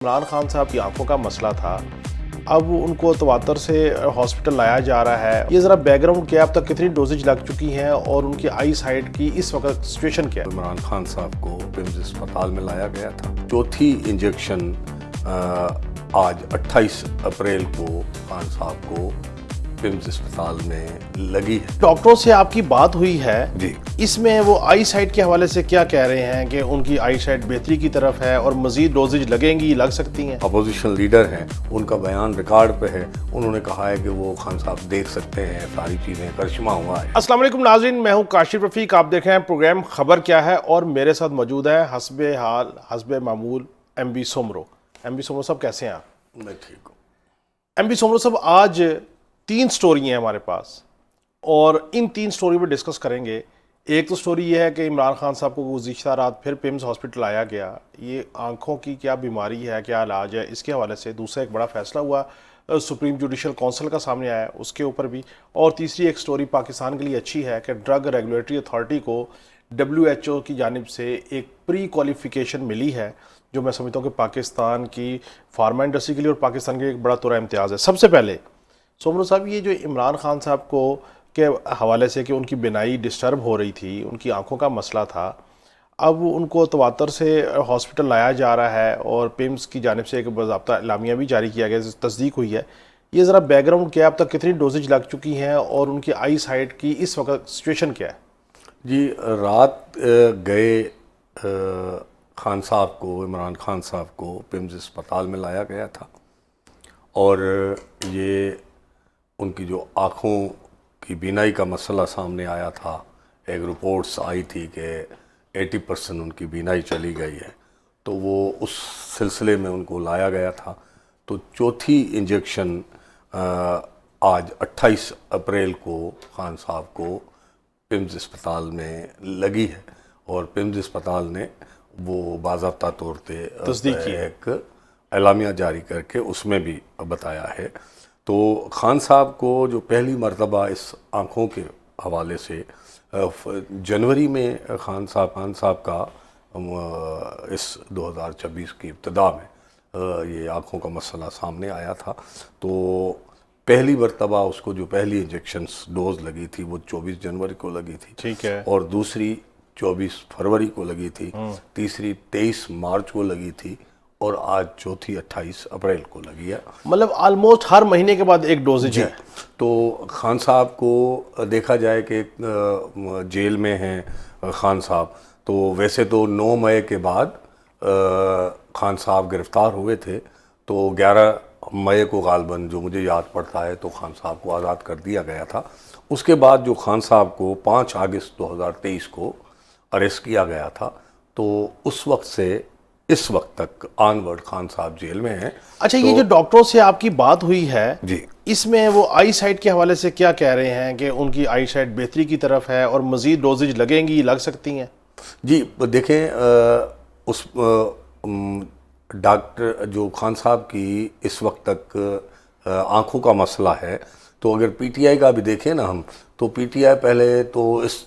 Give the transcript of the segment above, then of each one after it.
عمران خان صاحب کی آنکھوں کا مسئلہ تھا، اب ان کو تواتر سے ہاسپٹل لایا جا رہا ہے۔ یہ ذرا بیک گراؤنڈ کیا، اب تک کتنی ڈوزج لگ چکی ہیں اور ان کی آئی سائٹ کی اس وقت سچویشن کیا ہے؟ عمران خان صاحب کو پمز اسپتال میں لایا گیا تھا۔ چوتھی انجیکشن آج 28 اپریل کو خان صاحب کو پمز اسپتال میں لگی ہے۔ ڈاکٹروں سے آپ کی بات ہوئی ہے جی، اس میں وہ آئی سائٹ کے حوالے سے کیا کہہ رہے ہیں کہ ان کی آئی سائٹ بہتری کی طرف ہے اور مزید ڈوزج لگیں گی، لگ سکتی ہیں؟ اپوزیشن لیڈر ہیں، ان کا بیان ریکارڈ پہ ہے، انہوں نے کہا ہے کہ وہ خان صاحب دیکھ سکتے ہیں، ساری چیزیں کرشمہ ہوا ہے۔ السلام علیکم ناظرین، میں ہوں کاشف رفیق، آپ دیکھ رہے ہیں پروگرام خبر کیا ہے اور میرے ساتھ موجود ہے حسب حال حسب معمول M B Soomro. M B Soomro صاحب کیسے ہیں آپ؟ میں ٹھیک ہوں۔ ایم بی سومرو صاحب، آج 3 سٹوری ہیں ہمارے پاس اور ان 3 سٹوری پہ ڈسکس کریں گے۔ ایک تو سٹوری یہ ہے کہ عمران خان صاحب کو گزشتہ رات پھر پمز ہاسپٹل لایا گیا، یہ آنکھوں کی کیا بیماری ہے، کیا علاج ہے، اس کے حوالے سے۔ دوسرا ایک بڑا فیصلہ ہوا سپریم جوڈیشل کونسل کا سامنے آیا، اس کے اوپر بھی۔ اور تیسری ایک سٹوری پاکستان کے لیے اچھی ہے کہ ڈرگ ریگولیٹری اتھارٹی کو WHO کی جانب سے ایک پری کوالیفیکیشن ملی ہے، جو میں سمجھتا ہوں کہ پاکستان کی فارما انڈسٹری کے لیے اور پاکستان کے لیے ایک بڑا طور امتیاز ہے۔ سب سے پہلے سومرو صاحب، یہ جو عمران خان صاحب کو کے حوالے سے کہ ان کی بینائی ڈسٹرب ہو رہی تھی، ان کی آنکھوں کا مسئلہ تھا، اب ان کو تواتر سے ہاسپٹل لایا جا رہا ہے اور پمز کی جانب سے ایک باضابطہ اعلامیہ بھی جاری کیا گیا، تصدیق ہوئی ہے۔ یہ ذرا بیک گراؤنڈ کیا، اب تک کتنی ڈوزج لگ چکی ہیں اور ان کی آئی سائٹ کی اس وقت سچویشن کیا ہے؟ جی، رات گئے خان صاحب کو، عمران خان صاحب کو پمز اسپتال میں لایا گیا تھا اور یہ ان کی جو آنکھوں کی بینائی کا مسئلہ سامنے آیا تھا، ایک رپورٹس آئی تھی کہ 80% ان کی بینائی چلی گئی ہے، تو وہ اس سلسلے میں ان کو لایا گیا تھا۔ تو چوتھی انجیکشن آج 28 اپریل کو خان صاحب کو پمز اسپتال میں لگی ہے اور پمز اسپتال نے وہ باضابطہ طور پہ تصدیق کی ہے، ایک اعلامیہ جاری کر کے اس میں بھی بتایا ہے۔ تو خان صاحب کو جو پہلی مرتبہ اس آنکھوں کے حوالے سے جنوری میں خان صاحب کا اس 2026 کی ابتدا میں یہ آنکھوں کا مسئلہ سامنے آیا تھا، تو پہلی مرتبہ اس کو جو پہلی انجیکشنز ڈوز لگی تھی وہ 24 جنوری کو لگی تھی، ٹھیک ہے، اور دوسری 24 فروری کو لگی تھی، تیسری 23 مارچ کو لگی تھی اور آج چوتھی 28 اپریل کو لگی ہے۔ مطلب آلموسٹ ہر مہینے کے بعد ایک ڈوزج ہے۔ تو خان صاحب کو دیکھا جائے کہ جیل میں ہیں خان صاحب، تو ویسے تو 9 مئی کے بعد خان صاحب گرفتار ہوئے تھے، تو 11 مئی کو غالباً جو مجھے یاد پڑتا ہے تو خان صاحب کو آزاد کر دیا گیا تھا۔ اس کے بعد جو خان صاحب کو 5 اگست 2023 کو اریسٹ کیا گیا تھا، تو اس وقت سے اس وقت تک آنورڈ خان صاحب جیل میں ہیں۔ اچھا، یہ جو ڈاکٹروں سے آپ کی بات ہوئی ہے، جی، اس میں وہ آئی سائٹ کے حوالے سے کیا کہہ رہے ہیں کہ ان کی آئی سائٹ بہتری کی طرف ہے اور مزید ڈوزج لگیں گی، لگ سکتی ہیں؟ جی دیکھیں، اس ڈاکٹر جو خان صاحب کی اس وقت تک آنکھوں کا مسئلہ ہے، تو اگر پی ٹی آئی کا بھی دیکھیں نا ہم، تو پی ٹی آئی پہلے تو اس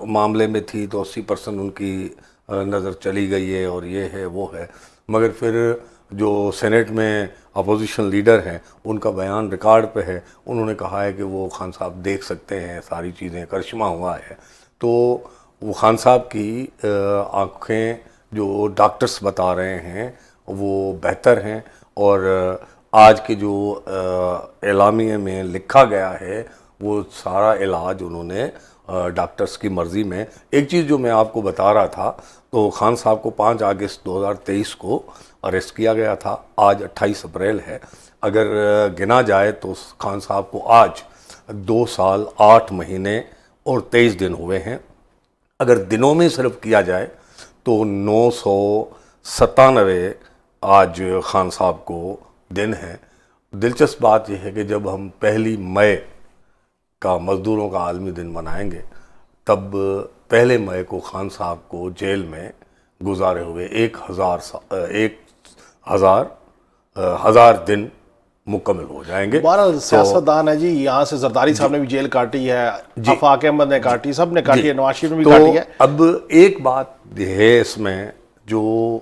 معاملے میں تھی تو 80% ان کی نظر چلی گئی ہے اور یہ ہے وہ ہے، مگر پھر جو سینیٹ میں اپوزیشن لیڈر ہیں ان کا بیان ریکارڈ پہ ہے، انہوں نے کہا ہے کہ وہ خان صاحب دیکھ سکتے ہیں، ساری چیزیں کرشمہ ہوا ہے۔ تو وہ خان صاحب کی آنکھیں جو ڈاکٹرز بتا رہے ہیں وہ بہتر ہیں، اور آج کے جو اعلامیے میں لکھا گیا ہے وہ سارا علاج انہوں نے ڈاکٹرز کی مرضی میں۔ ایک چیز جو میں آپ کو بتا رہا تھا، تو خان صاحب کو 5 اگست 2023 کو اریسٹ کیا گیا تھا، آج 28 اپریل ہے۔ اگر گنا جائے تو خان صاحب کو آج 2 سال 8 مہینے اور 23 دن ہوئے ہیں۔ اگر دنوں میں صرف کیا جائے تو 997 آج خان صاحب کو دن ہے۔ دلچسپ بات یہ ہے کہ جب ہم 1 مئی کا مزدوروں کا عالمی دن منائیں گے، تب 1 مئی کو خان صاحب کو جیل میں گزارے ہوئے 1000 دن مکمل ہو جائیں گے۔ بہرحال سیاستدان ہے جی، یہاں سے زرداری صاحب نے بھی جیل کاٹی ہے، آفاق احمد نے کاٹی، سب نے کاٹی ہے، نواز شریف نے بھی کاٹی ہے۔ اب ایک بات ہے اس میں جو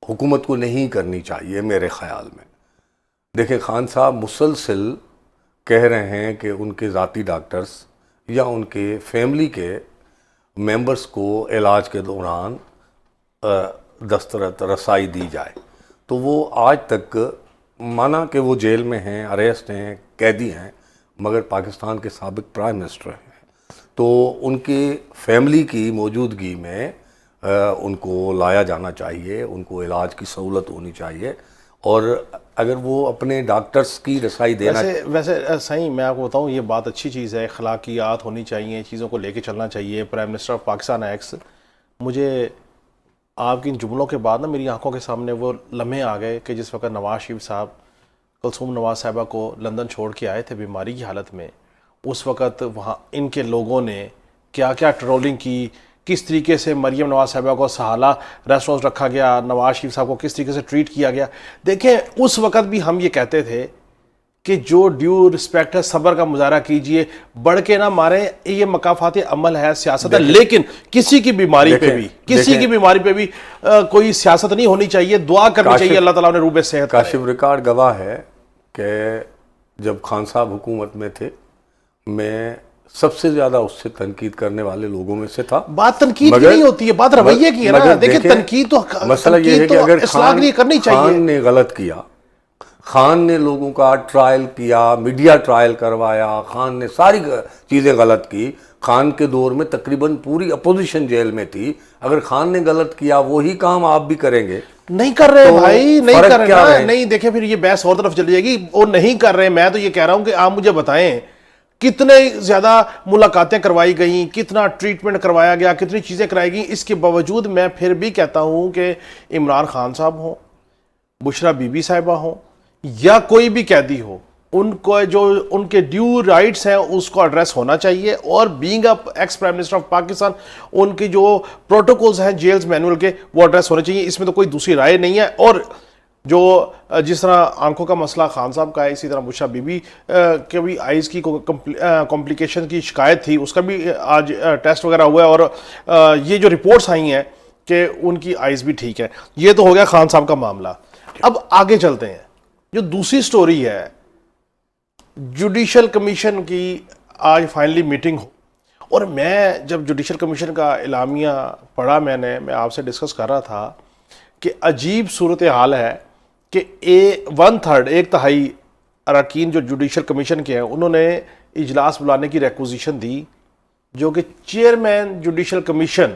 حکومت کو نہیں کرنی چاہیے میرے خیال میں. دیکھیں خان صاحب مسلسل کہہ رہے ہیں کہ ان کے ذاتی ڈاکٹرز یا ان کے فیملی کے ممبرز کو علاج کے دوران دسترس رسائی دی جائے. تو وہ آج تک مانا کہ وہ جیل میں ہیں، اریسٹ ہیں، قیدی ہیں، مگر پاکستان کے سابق پرائم منسٹر ہیں. تو ان کے فیملی کی موجودگی میں ان کو لایا جانا چاہیے، ان کو علاج کی سہولت ہونی چاہیے. اور اگر وہ اپنے ڈاکٹرز کی رسائی دینا ویسے صحیح میں آپ کو بتاؤں یہ بات اچھی چیز ہے، اخلاقیات ہونی چاہیے، چیزوں کو لے کے چلنا چاہیے. Prime minister of Pakistan x, مجھے آپ کی ان جملوں کے بعد نا میری آنکھوں کے سامنے وہ لمحے آ گئے کہ جس وقت نواز شریف صاحب کلثوم نواز صاحبہ کو لندن چھوڑ کے آئے تھے بیماری کی حالت میں. اس وقت وہاں ان کے لوگوں نے کیا کیا ٹرولنگ کی، کس طریقے سے مریم نواز صاحبہ کو سہالہ ریسٹ ہاؤس رکھا گیا، نواز شریف صاحب کو کس طریقے سے ٹریٹ کیا گیا. دیکھیں اس وقت بھی ہم یہ کہتے تھے کہ جو ڈیو رسپیکٹ ہے صبر کا مظاہرہ کیجئے، بڑھ کے نہ ماریں، یہ مقافات عمل ہے، سیاست ہے. لیکن کسی کی بیماری پہ بھی کوئی سیاست نہیں ہونی چاہیے. دعا کرنی چاہیے اللہ تعالیٰ نے روبِ صحت. کاشف ریکارڈ گواہ ہے کہ جب خان صاحب حکومت میں تھے میں سب سے زیادہ اس سے تنقید کرنے والے لوگوں میں سے تھا. بات تنقید کی نہیں ہوتی ہے، بات رویے کی ہے نا. دیکھیں تنقید تو مسئلہ یہ ہے کہ اگر اصلاح نہیں کرنی چاہیے. خان نے غلط کیا، خان نے لوگوں کا ٹرائل کیا، میڈیا ٹرائل کروایا، خان نے ساری چیزیں غلط کی. خان کے دور میں تقریباً پوری اپوزیشن جیل میں تھی. اگر خان نے غلط کیا وہی کام آپ بھی کریں گے. نہیں کر رہے بھائی، نہیں کر رہے. نہیں دیکھیں پھر یہ بحث اور طرف چلی جائے گی. وہ نہیں کر رہے. میں تو یہ کہہ رہا ہوں کہ آپ مجھے بتائیں کتنے زیادہ ملاقاتیں کروائی گئیں، کتنا ٹریٹمنٹ کروایا گیا، کتنی چیزیں کرائی گئیں. اس کے باوجود میں پھر بھی کہتا ہوں کہ عمران خان صاحب ہوں، بشرا بی بی صاحبہ ہوں یا کوئی بھی قیدی ہو، ان کو جو ان کے ڈیو رائٹس ہیں اس کو ایڈریس ہونا چاہیے. اور being ex prime minister of Pakistan ان کی جو پروٹوکولز ہیں جیلز مینول کے وہ ایڈریس ہونے چاہیے. اس میں تو کوئی دوسری رائے نہیں ہے. اور جو جس طرح آنکھوں کا مسئلہ خان صاحب کا ہے، اسی طرح بشرا بی بی کے بھی آئیز کی کمپلیکیشن کی شکایت تھی، اس کا بھی آج ٹیسٹ وغیرہ ہوا ہے. اور یہ جو رپورٹس آئی ہیں کہ ان کی آئیز بھی ٹھیک ہے. یہ تو ہو گیا خان صاحب کا معاملہ. اب آگے چلتے ہیں. جو دوسری سٹوری ہے، جوڈیشل کمیشن کی آج فائنلی میٹنگ ہو. اور میں جب جوڈیشل کمیشن کا اعلامیہ پڑھا میں آپ سے ڈسکس کر رہا تھا کہ عجیب صورتحال ہے کہ 1/3 ایک تہائی اراکین جو جوڈیشل کمیشن کے ہیں انہوں نے اجلاس بلانے کی ریکوزیشن دی، جو کہ چیئرمین جوڈیشل کمیشن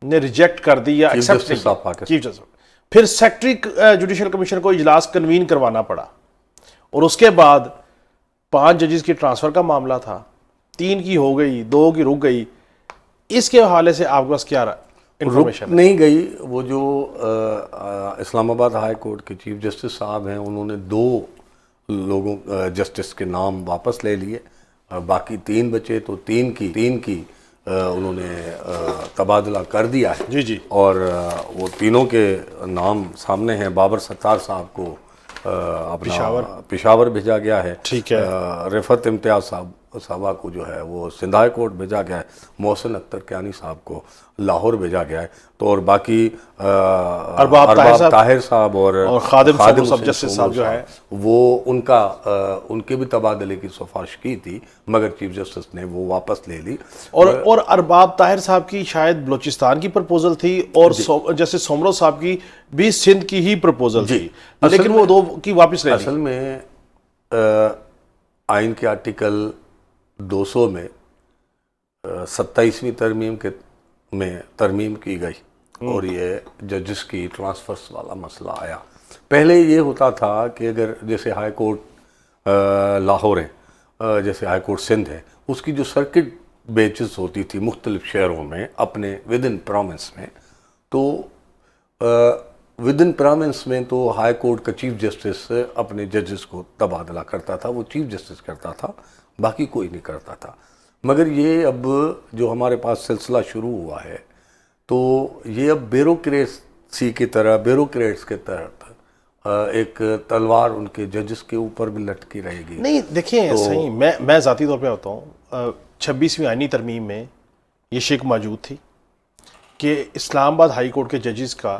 نے ریجیکٹ کر دی یا ایکسپٹ نہیں. Chief justice. پھر سیکرٹری جوڈیشل کمیشن کو اجلاس کنوین کروانا پڑا. اور اس کے بعد 5 ججز کی ٹرانسفر کا معاملہ تھا، 3 کی ہو گئی، 2 کی رک گئی. اس کے حوالے سے آپ کے پاس کیا انفارمیشن؟ نہیں گئی. وہ جو اسلام آباد ہائی کورٹ کے چیف جسٹس صاحب ہیں انہوں نے 2 لوگوں جسٹس کے نام واپس لے لیے، باقی 3 بچے. تو 3 کی انہوں نے تبادلہ کر دیا ہے. جی جی. اور وہ تینوں کے نام سامنے ہیں. بابر ستار صاحب کو پشاور بھیجا گیا ہے. ٹھیک ہے. رفعت امتیاز صاحبہ کو جو ہے وہ سندھ ہائی کورٹ بھیجا گیا ہے. محسن اختر کیانی صاحب کو لاہور بھیجا گیا ہے. تو اور باقی ارباب طاہر صاحب اور خادم سب جسٹس صاحب جو ہے وہ ان کے بھی تبادلے کی سفارش کی تھی، مگر چیف جسٹس نے وہ واپس لے لی. اور ارباب طاہر صاحب کی شاید بلوچستان کی پرپوزل تھی اور جیسے سومرو صاحب کی بھی سندھ کی ہی پرپوزل تھی، لیکن وہ 2 کی واپس لے لی. اصل میں آئین کے آرٹیکل 200 میں 27ویں ترمیم میں ترمیم کی گئی اور یہ ججز کی ٹرانسفرس والا مسئلہ آیا. پہلے یہ ہوتا تھا کہ اگر جیسے ہائی کورٹ لاہور ہے، جیسے ہائی کورٹ سندھ ہے، اس کی جو سرکٹ بیچز ہوتی تھی مختلف شہروں میں اپنے ود ان پروونس میں، تو ود ان پروونس میں تو ہائی کورٹ کا چیف جسٹس اپنے ججز کو تبادلہ کرتا تھا، وہ چیف جسٹس کرتا تھا، باقی کوئی نہیں کرتا تھا. مگر یہ اب جو ہمارے پاس سلسلہ شروع ہوا ہے تو یہ اب بیوروکریسی کی طرح، بیوروکریٹس کے تحت ایک تلوار ان کے ججز کے اوپر بھی لٹکی رہے گی. نہیں دیکھیں صحیح میں ذاتی طور پہ ہوتا ہوں، 26ویں آئینی ترمیم میں یہ شک موجود تھی کہ اسلام آباد ہائی کورٹ کے ججز کا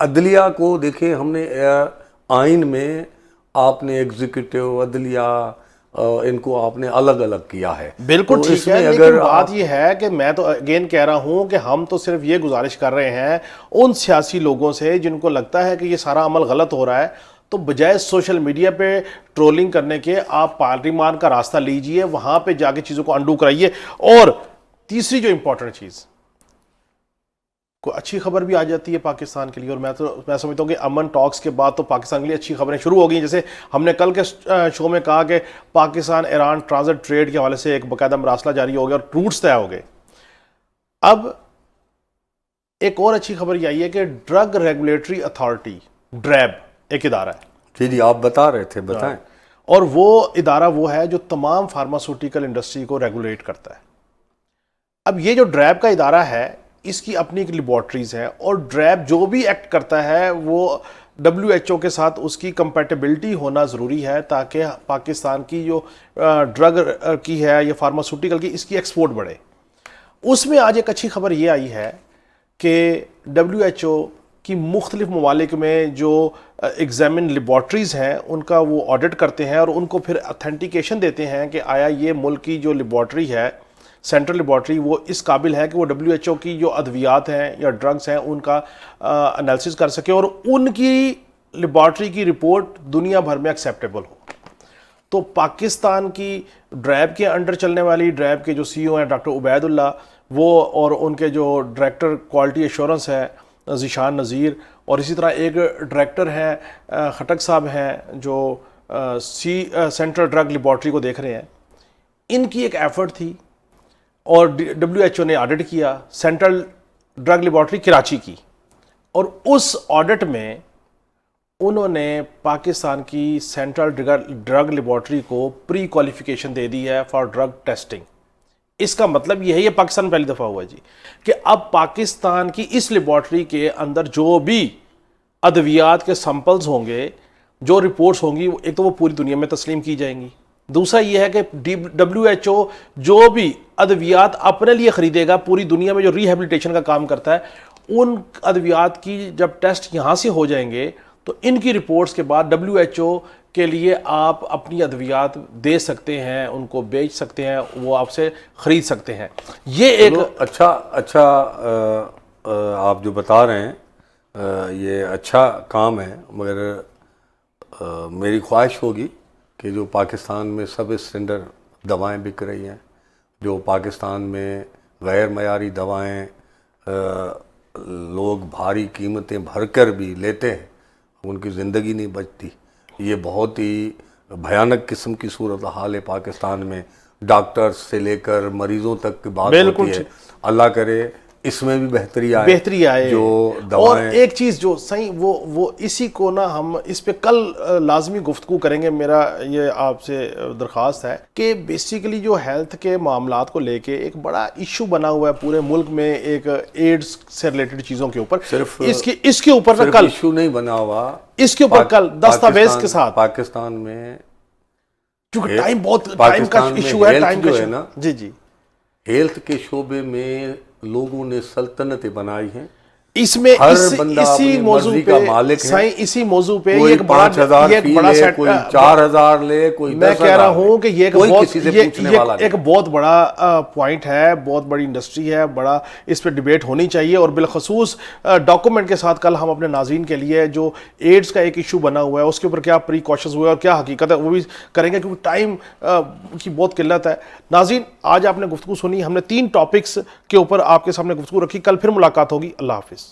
عدلیہ کو دیکھیں، ہم نے آئین میں آپ نے ایگزیکٹو عدلیہ ان کو آپ نے الگ الگ کیا ہے. بالکل تو ٹھیک اس ہے، میں لیکن اگر بات یہ ہے کہ میں تو اگین کہہ رہا ہوں کہ ہم تو صرف یہ گزارش کر رہے ہیں ان سیاسی لوگوں سے جن کو لگتا ہے کہ یہ سارا عمل غلط ہو رہا ہے، تو بجائے سوشل میڈیا پہ ٹرولنگ کرنے کے آپ پارلیمان کا راستہ لیجئے، وہاں پہ جا کے چیزوں کو انڈو کرائیے. اور تیسری جو امپورٹنٹ چیز، کوئی اچھی خبر بھی آ جاتی ہے پاکستان کے لیے، اور میں سمجھتا ہوں کہ امن ٹاکس کے بعد تو پاکستان کے لیے اچھی خبریں شروع ہو گئی. جیسے ہم نے کل کے شو میں کہا کہ پاکستان ایران ٹرانزٹ ٹریڈ کے حوالے سے ایک باقاعدہ مراسلہ جاری ہو گیا اور روٹس طے ہو گئے. اب ایک اور اچھی خبر یہ آئی ہے کہ ڈرگ ریگولیٹری اتھارٹی ڈریب ایک ادارہ ہے. جی آپ بتا رہے تھے، بتائیں. اور وہ ادارہ وہ ہے جو تمام فارماسوٹیکل انڈسٹری کو ریگولیٹ کرتا ہے. اب یہ جو ڈریب کا ادارہ ہے اس کی اپنی ایک لیبارٹریز ہیں، اور ڈریب جو بھی ایکٹ کرتا ہے وہ WHO کے ساتھ اس کی کمپیٹیبلٹی ہونا ضروری ہے تاکہ پاکستان کی جو ڈرگ کی ہے یا فارماسوٹیکل کی اس کی ایکسپورٹ بڑھے. اس میں آج ایک اچھی خبر یہ آئی ہے کہ WHO کی مختلف ممالک میں جو ایگزامن لیبارٹریز ہیں ان کا وہ آڈٹ کرتے ہیں اور ان کو پھر اتھینٹیکیشن دیتے ہیں کہ آیا یہ ملک کی جو لیبارٹری ہے، سینٹرل لیبارٹری، وہ اس قابل ہے کہ وہ WHO کی جو ادویات ہیں یا ڈرگز ہیں ان کا انالیسس کر سکے اور ان کی لیبارٹری کی رپورٹ دنیا بھر میں ایکسیپٹیبل ہو. تو پاکستان کی ڈریب کے انڈر چلنے والی ڈریب کے جو CEO ہیں ڈاکٹر عبید اللہ، وہ اور ان کے جو ڈائریکٹر کوالٹی ایشورنس ہے ذیشان نذیر، اور اسی طرح ایک ڈائریکٹر ہیں خٹک صاحب ہیں جو سینٹرل ڈرگ لیبارٹری کو دیکھ رہے ہیں، ان کی ایک ایفرٹ تھی اور WHO نے آڈٹ کیا سینٹرل ڈرگ لیبارٹری کراچی کی، اور اس آڈٹ میں انہوں نے پاکستان کی سینٹرل ڈرگ لیبارٹری کو پری کوالیفیکیشن دے دی ہے فار ڈرگ ٹیسٹنگ. اس کا مطلب یہ ہے، یہ پاکستان پہلی دفعہ ہوا ہے جی، کہ اب پاکستان کی اس لیبارٹری کے اندر جو بھی ادویات کے سمپلز ہوں گے، جو رپورٹس ہوں گی، ایک تو وہ پوری دنیا میں تسلیم کی جائیں گی. دوسرا یہ ہے کہ WHO جو بھی ادویات اپنے لیے خریدے گا پوری دنیا میں جو ریہیبلیٹیشن کا کام کرتا ہے، ان ادویات کی جب ٹیسٹ یہاں سے ہو جائیں گے تو ان کی رپورٹس کے بعد WHO کے لیے آپ اپنی ادویات دے سکتے ہیں، ان کو بیچ سکتے ہیں، وہ آپ سے خرید سکتے ہیں. یہ ایک اچھا آپ جو بتا رہے ہیں یہ اچھا کام ہے، مگر میری خواہش ہوگی کہ جو پاکستان میں سب اسٹینڈرڈ دوائیں بک رہی ہیں، جو پاکستان میں غیر معیاری دوائیں لوگ بھاری قیمتیں بھر کر بھی لیتے ہیں، ان کی زندگی نہیں بچتی. یہ بہت ہی بھیانک قسم کی صورتحال ہے پاکستان میں، ڈاکٹرز سے لے کر مریضوں تک کی بات ہوتی ہے. اللہ کرے اس میں بھی بہتری آئے جو دوائیں. اور ایک چیز جو صحیح وہ اسی کو نا ہم اس پہ کل لازمی گفتگو کریں گے. میرا یہ آپ سے درخواست ہے کہ بیسیکلی جو ہیلتھ کے معاملات کو لے کے ایک بڑا ایشو بنا ہوا ہے پورے ملک میں، ایک ایڈز سے ریلیٹڈ چیزوں کے اوپر، صرف اس کے اوپر نا کل ایشو نہیں بنا ہوا، اس کے اوپر کل دستاویز کے ساتھ، پاکستان میں کیونکہ ٹائم کا ایشو ہے، ٹائم کا نا جی ہیلتھ کے شعبے میں لوگوں نے سلطنتیں بنائی ہیں. اس میں اسی موضوع کا مالک ہے. اسی موضوع پہ کوئی 5,000 فی لے، کوئی 4,000 لے، کوئی 10,000. میں کہہ رہا ہوں کہ یہ ایک بہت بڑا پوائنٹ ہے، بہت بڑی انڈسٹری ہے، بڑا اس پہ ڈیبیٹ ہونی چاہیے. اور بالخصوص ڈاکومنٹ کے ساتھ کل ہم اپنے ناظرین کے لیے جو ایڈز کا ایک ایشو بنا ہوا ہے اس کے اوپر کیا پریکاشنز ہوئے اور کیا حقیقت ہے وہ بھی کریں گے، کیونکہ ٹائم کی بہت قلت ہے. ناظرین آج آپ نے گفتگو سنی، ہم نے 3 ٹاپکس کے اوپر آپ کے سامنے گفتگو رکھی. کل پھر ملاقات ہوگی. اللہ حافظ.